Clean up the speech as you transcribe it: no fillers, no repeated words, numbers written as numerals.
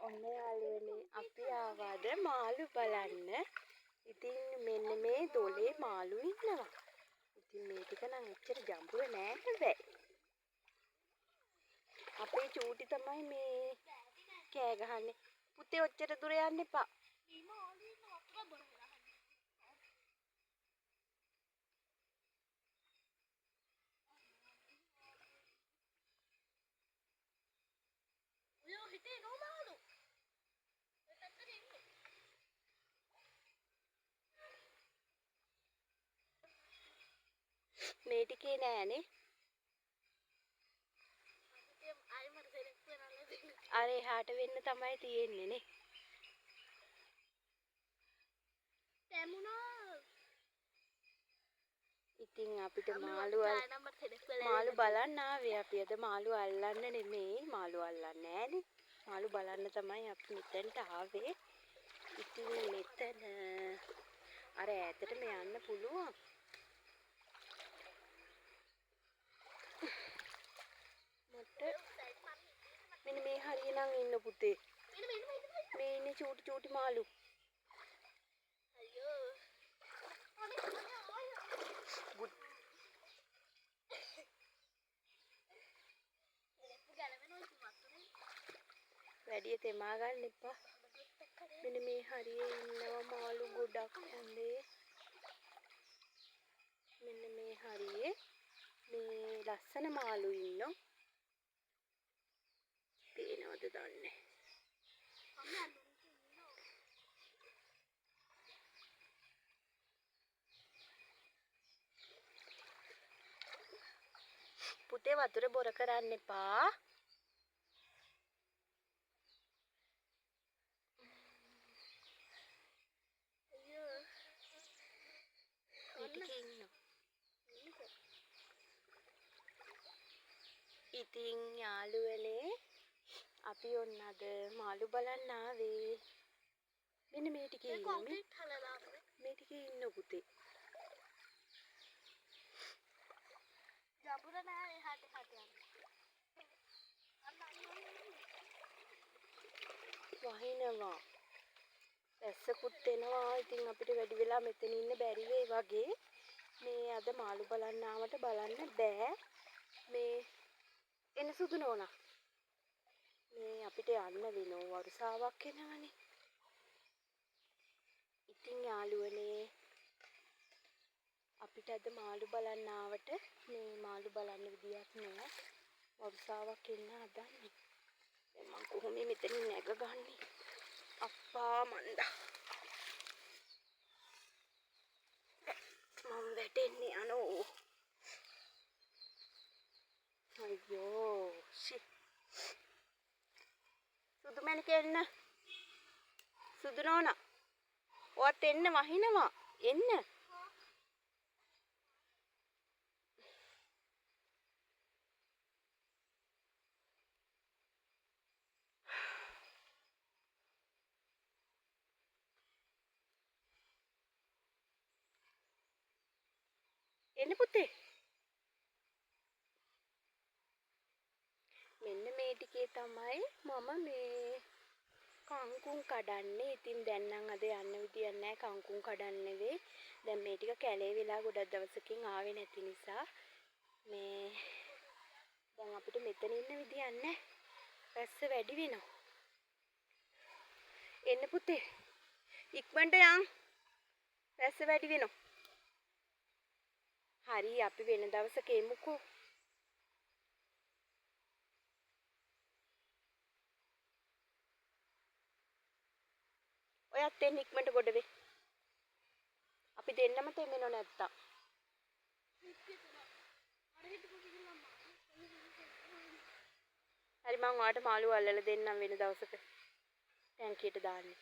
ඔන්න යාළුවනේ අපි ආවද මාළු බලන්න. ඉතින් මෙන්න මේ දොලේ මාළු ඉන්නවා. ඉතින් මේ ටික නම් එච්චර ජඹුර නෑ හැබැයි. අපේ චූටි තමයි මේ කෑ ගහන්නේ. පුතේ ඔච්චර දුර යන්න එපා. මේ ටිකේ නෑනේ. අර එහාට වෙන්න තමයි තියෙන්නේ නේ. ඉතින් අපිට මාළු බලන්න ආවේ. අපි අද මාළු අල්ලන්න නෙමෙයි. මාළු අල්ලන්නේ නෑනේ. මාළු බලන්න තමයි අපි මෙතනට ආවේ. ඉතින් මෙතන අර ඈතටම යන්න පුළුවන්. මට මෙන්න මේ හරිය නම් ඉන්න පුතේ. මේ ඉන්නේ චූටි මාළු. වැඩිය තෙමා ගන්න එපා. මෙන්න මේ හරියේ ඉන්නවා මාළු ගොඩක් හොඳේ. මෙන්න මේ හරියේ මේ ලස්සන මාළු ඉන්නෝ. පේනවද දන්නේ. පුතේ වතුර බොර කරන්න එපා. ඉතින් යාළුවනේ අපි ඔන්න අද මාළු බලන්න ආවේ. මෙන්න මේ ටිකේ ඉන්නේ. මේ ටිකේ ඉන්න පුතේ. ජඹුර නෑ එහාට යන්න. වහිනවා. ඇස්සකුත් එනවා. ඉතින් අපිට වැඩි වෙලා මෙතන ඉන්න බැරි වෙයි වගේ. මේ අද මාළු බලන්න ආවට බලන්න බෑ. මේ එන සුදු නෝනා. මේ අපිට යන්න වෙනවා වරුසාවක් එනවනේ. ඉතින් යාළුවනේ අපිට අද මාළු බලන්න ආවට මේ මාළු බලන්න විදියක් නෑ. වරුසාවක් එන්න හදන්නේ. දැන් මං කොහොමද මෙතනින් නැගගන්නේ? අප්පා මන්දා. මම වැටෙන්නේ අනෝ. අයියෝ ෂි. සුදු මැණික එන්න. සුදු නෝනා. ඔයත් එන්න වහිනවා. එන්න. එන්න පුතේ. මෙන්න මේ ටිකේ තමයි මම මේ කංකුම් කඩන්නේ. ඉතින් දැන් නම් අද යන්න විදියක් නැහැ කංකුම් කඩන්න නෙවෙයි. දැන් මේ ටික කැලේ වෙලා ගොඩක් දවසකින් ආවේ නැති නිසා මේ දැන් අපිට මෙතන ඉන්න විදියක් නැහැ. පැස්ස වැඩි වෙනවා. එන්න පුතේ. ඉක්මනට යන්. පැස්ස වැඩි වෙනවා. හරි අපි වෙන දවසක එමුකෝ. ඔයත් එන්න ඉක්මනට ගොඩ වෙ. අපි දෙන්නම තෙමෙනව නැත්තම්. හරි මං ඔයාලට මාළු අල්ලලා දෙන්නම් වෙන දවසක. ටැංකියට දාන්න.